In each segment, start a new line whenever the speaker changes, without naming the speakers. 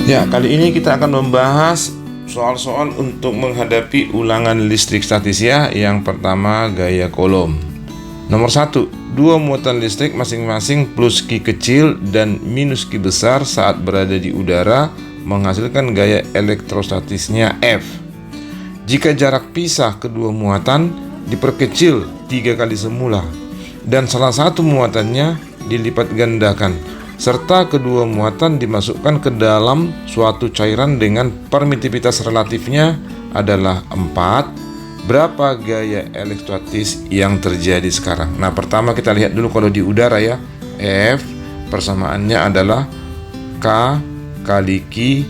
Ya, kali ini kita akan membahas soal-soal untuk menghadapi ulangan listrik statis ya. Yang pertama, gaya Coulomb. Nomor 1, dua muatan listrik masing-masing plus Q kecil dan minus Q besar saat berada di udara menghasilkan gaya elektrostatisnya F. Jika jarak pisah kedua muatan diperkecil 3 kali semula dan salah satu muatannya dilipat gandakan, serta kedua muatan dimasukkan ke dalam suatu cairan dengan permitivitas relatifnya adalah 4, berapa gaya elektrostatis yang terjadi sekarang? Nah, pertama kita lihat dulu kalau di udara ya. F persamaannya adalah K kali Q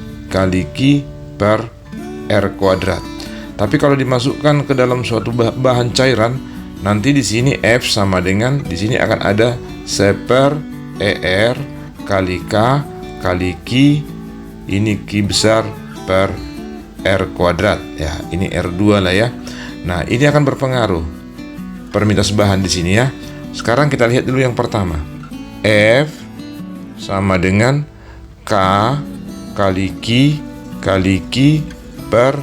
per R kuadrat. Tapi kalau dimasukkan ke dalam suatu bahan cairan, nanti di sini F sama dengan di sini akan ada C per ER kali K kali Q, ini Q besar per R kuadrat ya, ini R2 lah ya. Nah, ini akan berpengaruh permitivitas bahan di sini ya. Sekarang kita lihat dulu yang pertama. F sama dengan K kali Q per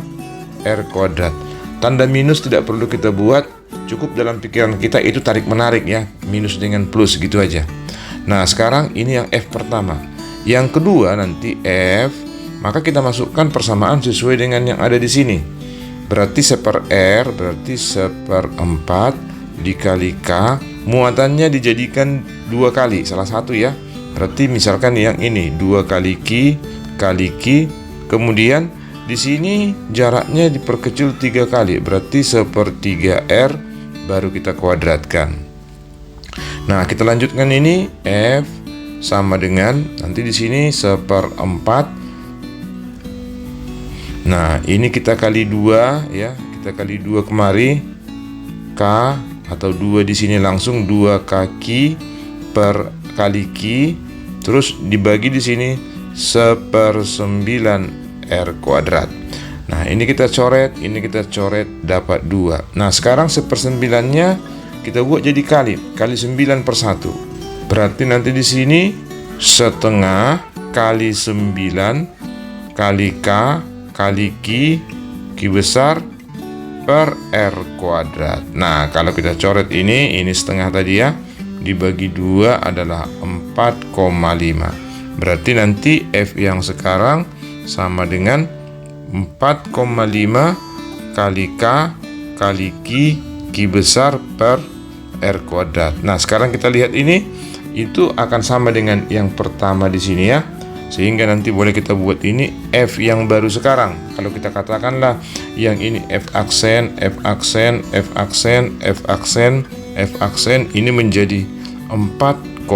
R kuadrat. Tanda minus tidak perlu kita buat, cukup dalam pikiran kita itu tarik menarik ya, minus dengan plus gitu aja. Nah, sekarang ini yang F pertama. Yang kedua nanti F, maka kita masukkan persamaan sesuai dengan yang ada di sini. Berarti C per R, berarti C per 4 dikali K, muatannya dijadikan 2 kali, salah satu ya. Berarti misalkan yang ini 2 kali Q kali Q, kemudian di sini jaraknya diperkecil 3 kali, berarti C per 3R, baru kita kuadratkan. Nah, kita lanjutkan ini. F sama dengan nanti di sini C per 4. Nah, ini kita kali 2 ya. Kita kali 2 kemari. K atau 2 di sini langsung 2 kaki per kali Q, terus dibagi di sini C per 9 R kuadrat. Nah, ini kita coret, ini kita coret, dapat 2. Nah, sekarang C per 9-nya kita buat jadi kali 9 per 1. Berarti nanti di sini setengah kali 9 kali K kali Q besar per R kuadrat. Nah, kalau kita coret ini setengah tadi ya, dibagi 2 adalah 4,5. Berarti nanti F yang sekarang sama dengan 4,5 kali K kali Q besar per R kuadrat. Nah, sekarang kita lihat ini itu akan sama dengan yang pertama di sini ya. Sehingga nanti boleh kita buat ini F yang baru sekarang. Kalau kita katakanlah yang ini F aksen, F aksen, F aksen, F aksen, F aksen, ini menjadi 4,5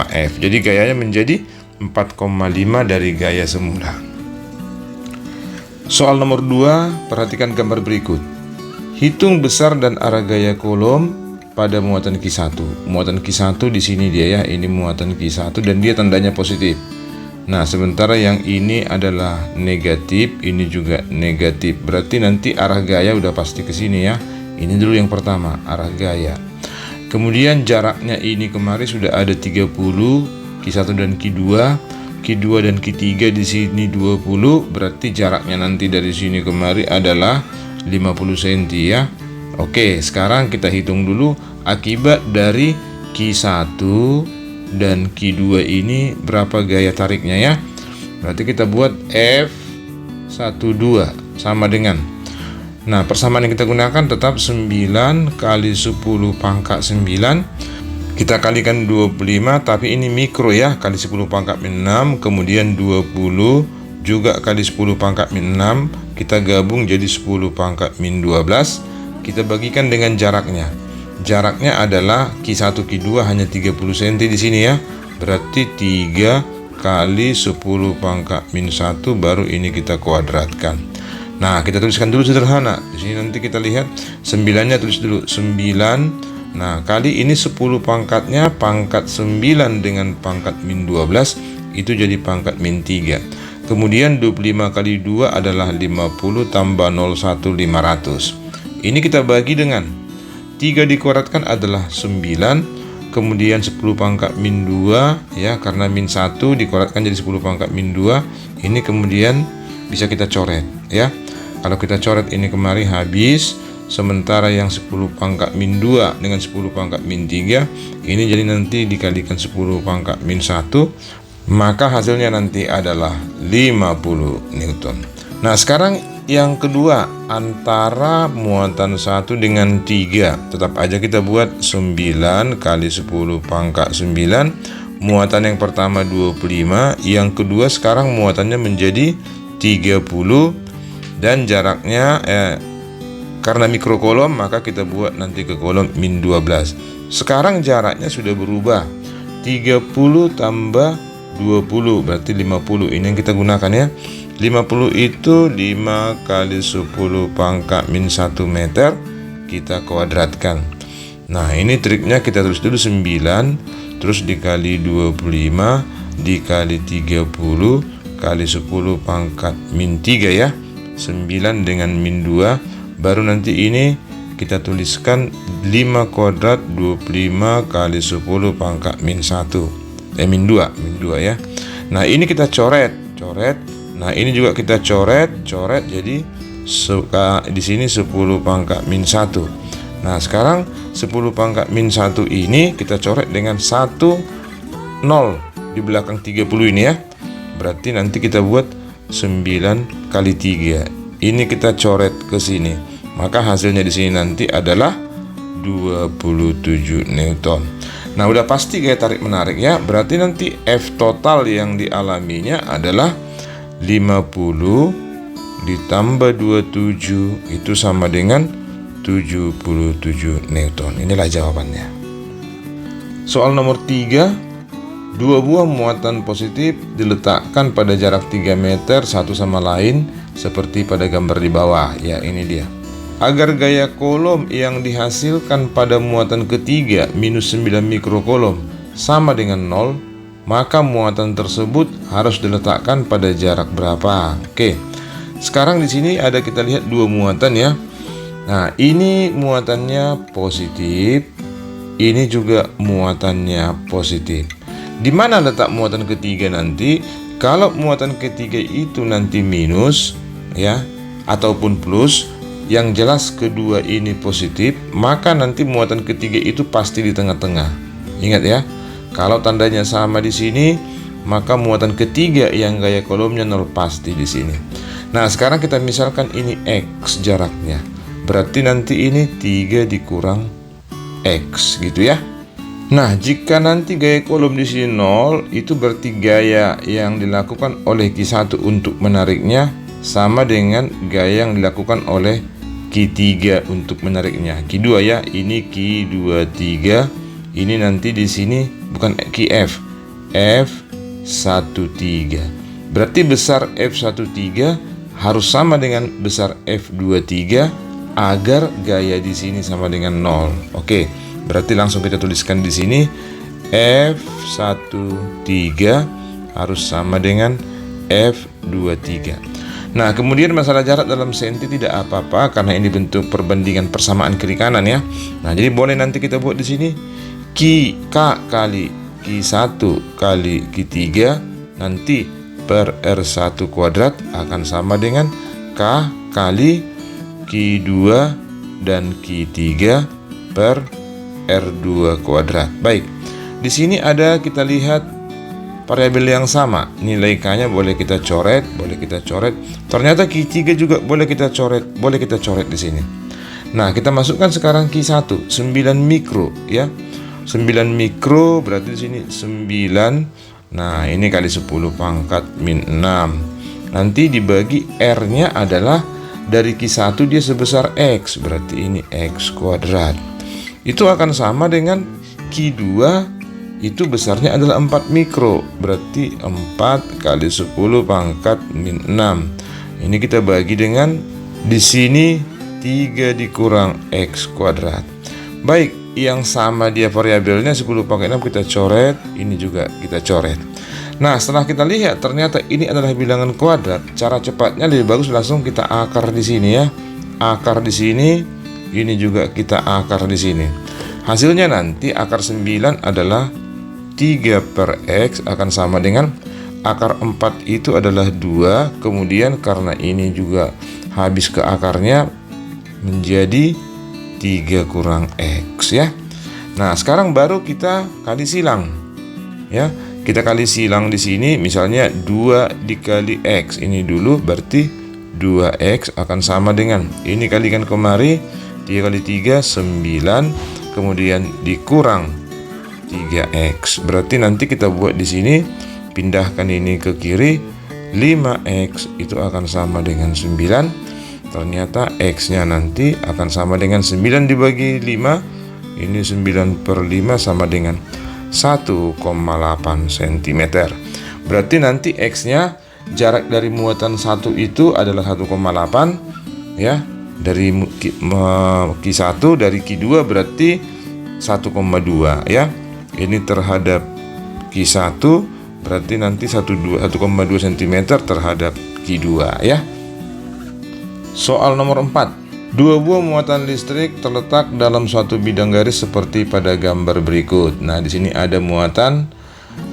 F. Jadi gayanya menjadi 4,5 dari gaya semula. Soal nomor 2, perhatikan gambar berikut. Hitung besar dan arah gaya Coulomb pada muatan Q1. Muatan Q1 di sini dia ya, ini muatan Q1 dan dia tandanya positif. Nah, sementara yang ini adalah negatif, ini juga negatif. Berarti nanti arah gaya udah pasti ke sini ya. Ini dulu yang pertama, arah gaya. Kemudian jaraknya ini kemarin sudah ada 30, Q1 dan Q2. Q2 dan Q3 di sini 20, berarti jaraknya nanti dari sini kemari adalah 50 cm ya. Oke, sekarang kita hitung dulu akibat dari Q1 dan Q2 ini berapa gaya tariknya ya. Berarti kita buat F12 sama dengan, nah, persamaan yang kita gunakan tetap 9 kali 10 pangkat 9. Kita kalikan 25, tapi ini mikro ya, kali 10 pangkat min 6, kemudian 20 juga kali 10 pangkat min 6, kita gabung jadi 10 pangkat min 12. Kita bagikan dengan jaraknya. Jaraknya adalah Q1 Q2 hanya 30 cm di sini ya. Berarti 3 kali 10 pangkat min 1, baru ini kita kuadratkan. Nah, kita tuliskan dulu sederhana. Di sini nanti kita lihat 9-nya tulis dulu 9. Nah, kali ini 10 pangkatnya pangkat 9 dengan pangkat min 12, itu jadi pangkat min 3. Kemudian 25 kali 2 adalah 50 tambah 01 500. Ini kita bagi dengan 3 dikuadratkan adalah 9, kemudian 10 pangkat min 2 ya, karena min 1 dikoretkan jadi 10 pangkat min 2. Ini kemudian bisa kita coret ya. Kalau kita coret ini kemari habis. Sementara yang 10 pangkat min 2 dengan 10 pangkat min 3 ini jadi nanti dikalikan 10 pangkat min 1, maka hasilnya nanti adalah 50 Newton. Nah sekarang yang kedua, antara muatan 1 dengan 3, tetap aja kita buat 9 kali 10 pangkat 9. Muatan yang pertama 25, yang kedua sekarang muatannya menjadi 30, dan jaraknya karena mikrokolom maka kita buat nanti ke kolom min 12. Sekarang jaraknya sudah berubah, 30 tambah 20 berarti 50. Ini yang kita gunakan ya. 50 itu 5 kali 10 pangkat min 1 meter, kita kuadratkan. Nah ini triknya, kita tulis dulu 9 terus dikali 25 dikali 30 kali 10 pangkat min 3 ya, 9 dengan min 2. Baru nanti ini kita tuliskan 5 kuadrat 25 kali 10 pangkat min 1 min 2 ya. Nah ini kita coret. Nah ini juga kita coret jadi di sini 10 pangkat min 1. Nah sekarang 10 pangkat min 1 ini kita coret dengan 1 0 di belakang 30 ini ya. Berarti nanti kita buat 9 kali 3. Ini kita coret ke sini, maka hasilnya di sini nanti adalah 27 Newton. Nah udah pasti gaya tarik menarik ya. Berarti nanti F total yang dialaminya adalah 50 ditambah 27 itu sama dengan 77 Newton. Inilah jawabannya. Soal nomor 3, dua buah muatan positif diletakkan pada jarak 3 meter satu sama lain seperti pada gambar di bawah ya. Ini dia. Agar gaya kolom yang dihasilkan pada muatan ketiga minus 9 mikrokolom sama dengan 0, maka muatan tersebut harus diletakkan pada jarak berapa? Oke. Sekarang di sini ada, kita lihat dua muatan ya. Nah, ini muatannya positif, ini juga muatannya positif. Di mana letak muatan ketiga nanti? Kalau muatan ketiga itu nanti minus ya ataupun plus, yang jelas kedua ini positif, maka nanti muatan ketiga itu pasti di tengah-tengah. Ingat ya, kalau tandanya sama di sini, maka muatan ketiga yang gaya kolomnya 0 pasti di sini. Nah, sekarang kita misalkan ini X jaraknya. Berarti nanti ini 3 dikurang X gitu ya. Nah, jika nanti gaya kolom di sini 0, itu berarti gaya yang dilakukan oleh Q1 untuk menariknya sama dengan gaya yang dilakukan oleh Q3 untuk menariknya. Q2 ya, ini Q23, ini nanti di sini bukan QF, F13. Berarti besar F13 harus sama dengan besar F23 agar gaya di sini sama dengan 0. Oke, berarti langsung kita tuliskan di sini F13 harus sama dengan F23. Nah, kemudian masalah jarak dalam senti tidak apa-apa karena ini bentuk perbandingan persamaan kiri kanan ya. Nah, jadi boleh nanti kita buat di sini K kali Q1 kali Q3 nanti per R1 kuadrat akan sama dengan K kali Q2 dan Q3 per R2 kuadrat. Baik, di sini ada, kita lihat variabel yang sama, nilai K-nya boleh kita coret, Ternyata Q3 juga boleh kita coret di sini. Nah, kita masukkan sekarang Q1, 9 mikro ya. 9 mikro berarti di sini 9. Nah, ini kali 10 pangkat min 6. Nanti dibagi R-nya adalah dari Q1 dia sebesar X, berarti ini X kuadrat. Itu akan sama dengan Q2 itu besarnya adalah 4 mikro, berarti 4 kali 10 pangkat min 6. Ini kita bagi dengan di sini 3 dikurang X kuadrat. Baik, yang sama dia variabelnya 10 pangkat 6 kita coret, ini juga kita coret. Nah, setelah kita lihat ternyata ini adalah bilangan kuadrat, cara cepatnya lebih bagus langsung kita akar di sini ya. Akar di sini, ini juga kita akar di sini. Hasilnya nanti akar 9 adalah 3 per X akan sama dengan akar 4 itu adalah 2. Kemudian karena ini juga habis ke akarnya menjadi 3 kurang X ya. Nah, sekarang baru kita kali silang ya. Kita kali silang di sini misalnya 2 dikali X ini dulu, berarti 2X akan sama dengan ini kalikan kemari 3 kali 3 9, kemudian dikurang 3X. Berarti nanti kita buat di sini, pindahkan ini ke kiri, 5X itu akan sama dengan 9. Ternyata X-nya nanti akan sama dengan 9 dibagi 5. Ini 9 per 5 sama dengan 1,8 cm. Berarti nanti X-nya, jarak dari muatan 1 itu adalah 1,8 ya. Dari Q1 dari Q2 berarti 1,2 ya. Ini terhadap Q1 berarti nanti 1,2 cm terhadap Q2 ya. Soal nomor 4. Dua buah muatan listrik terletak dalam suatu bidang garis seperti pada gambar berikut. Nah, di sini ada muatan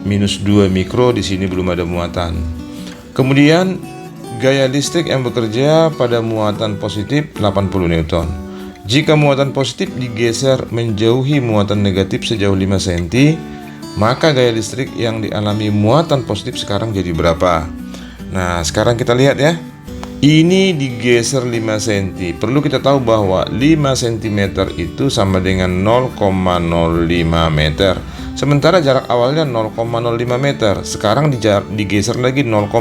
minus 2 mikro, di sini belum ada muatan. Kemudian gaya listrik yang bekerja pada muatan positif 80 Newton. Jika muatan positif digeser menjauhi muatan negatif sejauh 5 cm, maka gaya listrik yang dialami muatan positif sekarang jadi berapa? Nah, sekarang kita lihat ya. Ini digeser 5 cm. Perlu kita tahu bahwa 5 cm itu sama dengan 0,05 meter. Sementara jarak awalnya 0,05 meter. Sekarang digeser lagi 0,05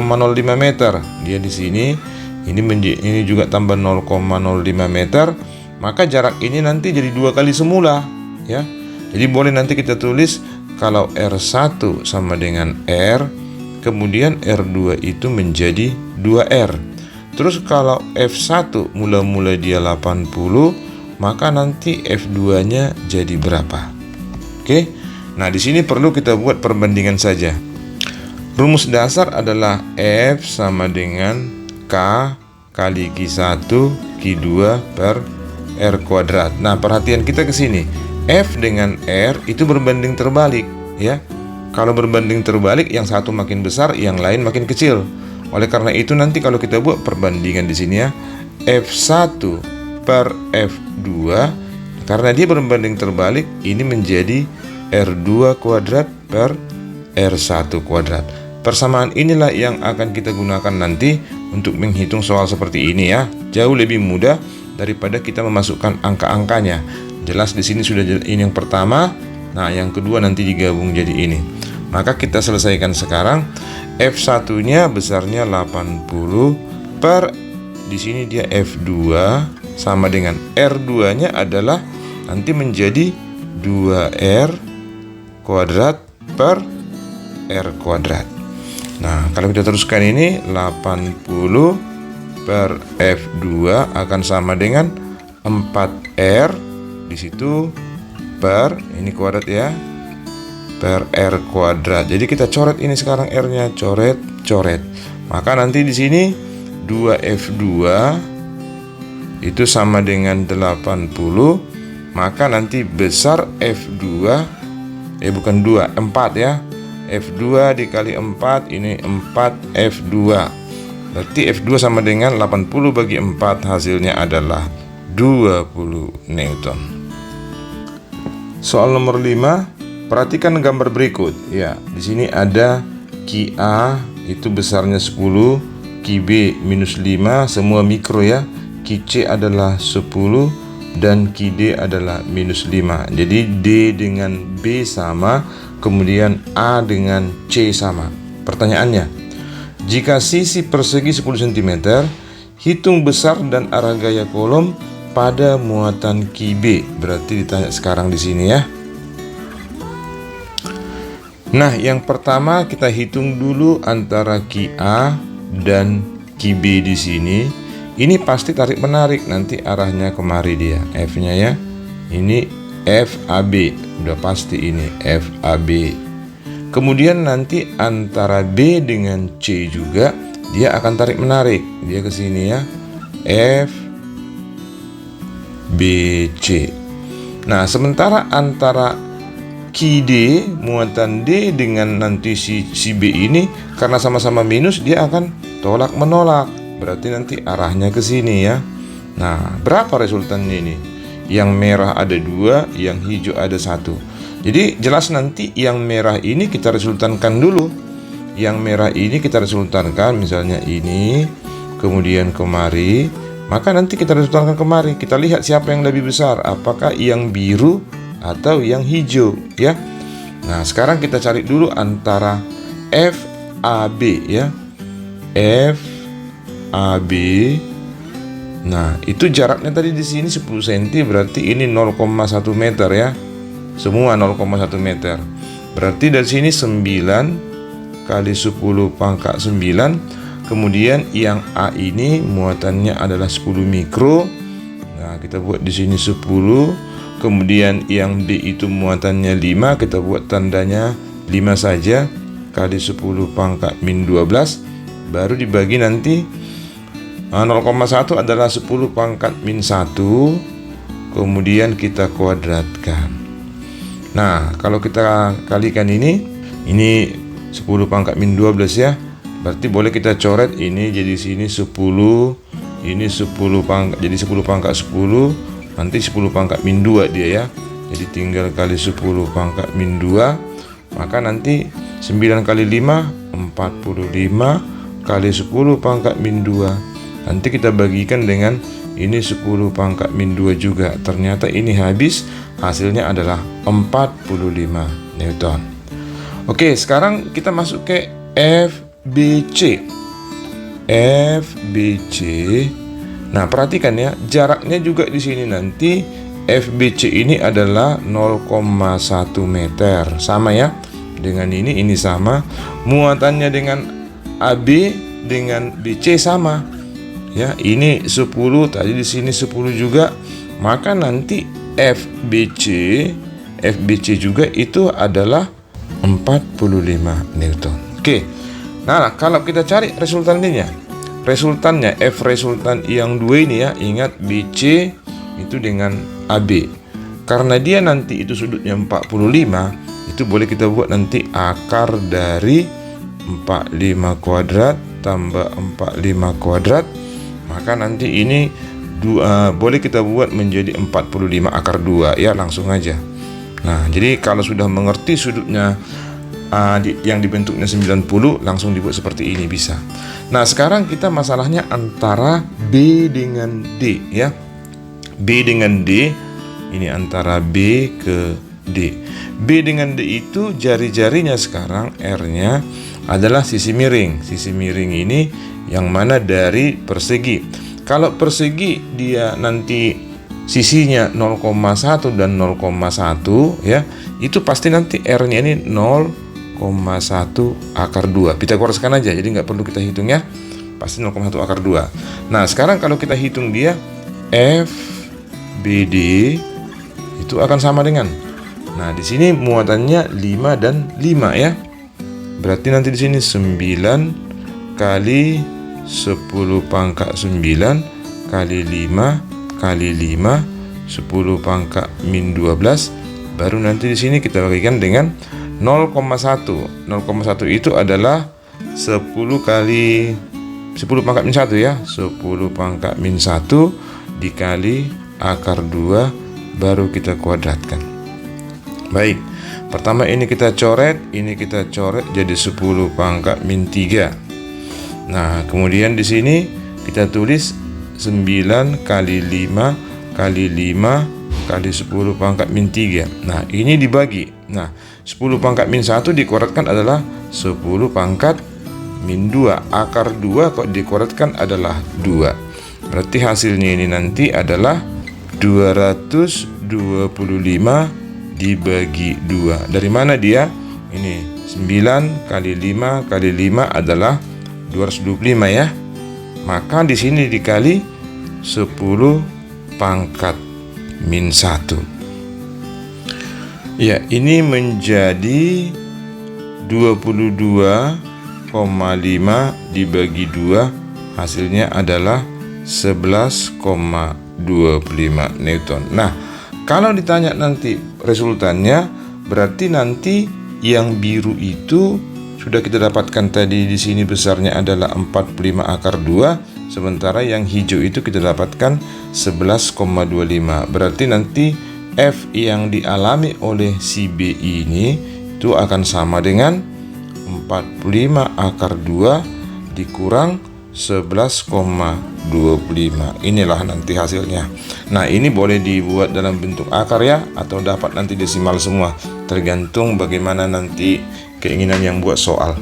meter. Dia di sini ini juga tambah 0,05 meter. Maka jarak ini nanti jadi 2 kali semula ya. Jadi boleh nanti kita tulis kalau R1 sama dengan R, kemudian R2 itu menjadi 2R. Terus kalau F1 mula-mula dia 80, maka nanti F2-nya jadi berapa? Oke. Nah, di sini perlu kita buat perbandingan saja. Rumus dasar adalah F sama dengan K kali Q1 Q2 per R kuadrat. Nah, perhatian kita ke sini. F dengan R itu berbanding terbalik ya. Kalau berbanding terbalik, yang satu makin besar, yang lain makin kecil. Oleh karena itu nanti kalau kita buat perbandingan di sini ya, F1 per F2, karena dia berbanding terbalik, ini menjadi R2 kuadrat per R1 kuadrat. Persamaan inilah yang akan kita gunakan nanti untuk menghitung soal seperti ini ya. Jauh lebih mudah daripada kita memasukkan angka-angkanya. Jelas di sini sudah ini yang pertama. Nah, yang kedua nanti digabung jadi ini. Maka kita selesaikan sekarang. F1-nya besarnya 80 per, di sini dia F2 sama dengan R2-nya adalah nanti menjadi 2R kuadrat per R kuadrat. Nah, kalau kita teruskan ini 80 per F2 akan sama dengan 4R di situ per ini kuadrat ya, per R kuadrat. Jadi kita coret ini sekarang R-nya, coret. Maka nanti di sini 2F2 itu sama dengan 80, maka nanti besar F2 bukan 2, 4 ya. F2 dikali 4 ini 4F2. Berarti F2 sama dengan 80 bagi 4, hasilnya adalah 20 Newton. Soal nomor 5. Perhatikan gambar berikut. Ya, di sini ada QA itu besarnya 10, QB minus 5, semua mikro ya. QC adalah 10 dan QD adalah minus 5. Jadi D dengan B sama, kemudian A dengan C sama. Pertanyaannya, jika sisi persegi 10 cm, hitung besar dan arah gaya kolom pada muatan QB. Berarti ditanya sekarang di sini ya. Nah, yang pertama kita hitung dulu antara QA dan QB di sini. Ini pasti tarik menarik, nanti arahnya kemari dia, F-nya ya. Ini FAB, udah pasti ini FAB. Kemudian nanti antara B dengan C juga dia akan tarik menarik, dia ke sini ya, FBC. Nah, sementara antara Ki D, muatan D dengan nanti si B ini, karena sama-sama minus, dia akan tolak menolak. Berarti nanti arahnya ke sini ya. Nah, berapa resultannya ini? Yang merah ada 2, yang hijau ada 1. Jadi jelas nanti yang merah ini kita resultankan dulu. Yang merah ini kita resultankan, misalnya ini, kemudian kemari. Maka nanti kita resultankan kemari. Kita lihat siapa yang lebih besar, apakah yang biru atau yang hijau ya. Nah, sekarang kita cari dulu antara FAB ya. FAB. Nah, itu jaraknya tadi di sini 10 cm, berarti ini 0,1 meter ya. Semua 0,1 meter. Berarti dari sini 9 kali 10 pangkat 9. Kemudian yang A ini muatannya adalah 10 mikro. Nah, kita buat di sini 10. Kemudian yang B itu muatannya 5, kita buat tandanya 5 saja, kali 10 pangkat min 12, baru dibagi nanti 0,1 adalah 10 pangkat min 1, kemudian kita kuadratkan. Nah, kalau kita kalikan ini 10 pangkat min 12 ya, berarti boleh kita coret ini jadi sini 10, ini 10 pangkat, jadi 10 pangkat 10, nanti 10 pangkat min 2 dia ya. Jadi tinggal kali 10 pangkat min 2. Maka nanti 9 kali 5 45 kali 10 pangkat min 2. Nanti kita bagikan dengan ini 10 pangkat min 2 juga. Ternyata ini habis, hasilnya adalah 45 Newton. Oke, sekarang kita masuk ke FBC. FBC. Nah, perhatikan ya, jaraknya juga di sini nanti FBC ini adalah 0,1 meter. Sama ya. Dengan ini sama. Muatannya dengan AB dengan BC sama. Ya, ini 10, tadi di sini 10 juga. Maka nanti FBC juga itu adalah 45 Newton. Oke. Nah, kalau kita cari resultannya. Resultannya F resultan yang 2 ini ya, ingat BC itu dengan AB. Karena dia nanti itu sudutnya 45, itu boleh kita buat nanti akar dari 45 kuadrat tambah 45 kuadrat. Maka nanti ini boleh kita buat menjadi 45 akar 2 ya, langsung aja. Nah, jadi kalau sudah mengerti sudutnya yang dibentuknya 90, langsung dibuat seperti ini bisa. Nah, sekarang kita masalahnya antara B dengan D ya. B dengan D, ini antara B ke D. B dengan D itu jari-jarinya sekarang R-nya adalah sisi miring. Sisi miring ini yang mana dari persegi. Kalau persegi dia nanti sisinya 0,1 dan 0,1 ya, itu pasti nanti R-nya ini 0,1 akar 2. Pitagoraskan aja, jadi nggak perlu kita hitung ya. Pasti 0,1 akar 2. Nah, sekarang kalau kita hitung dia FBD itu akan sama dengan, nah di sini muatannya 5 dan 5 ya. Berarti nanti di sini 9 kali 10 pangkat 9 kali 5 kali 5 10 pangkat min 12. Baru nanti di sini kita bagikan dengan 0,1. 0,1 itu adalah 10 kali 10 pangkat min 1 ya. 10 pangkat min 1 dikali akar 2, baru kita kuadratkan. Baik, pertama ini kita coret jadi 10 pangkat min 3. Nah, kemudian di sini kita tulis 9 kali 5 kali 5 kali 10 pangkat min 3. Nah, ini dibagi. Nah, 10 pangkat min 1 dikuadratkan adalah 10 pangkat min 2. Akar 2 kok dikuadratkan adalah 2. Berarti hasilnya ini nanti adalah 225 dibagi 2. Dari mana dia? Ini 9 kali 5 kali 5 adalah 225 ya. Maka di sini dikali 10 pangkat min 1. Ya, ini menjadi 22,5 dibagi 2, hasilnya adalah 11,25 Newton. Nah, Kalau ditanya nanti resultannya, berarti nanti yang biru itu sudah kita dapatkan tadi, di sini besarnya adalah 45 akar 2, sementara yang hijau itu kita dapatkan 11,25. Berarti nanti F yang dialami oleh si B ini itu akan sama dengan 45 akar 2 dikurang 11,25. Inilah nanti hasilnya. Nah, ini boleh dibuat dalam bentuk akar ya, atau dapat nanti desimal semua, tergantung bagaimana nanti keinginan yang buat soal.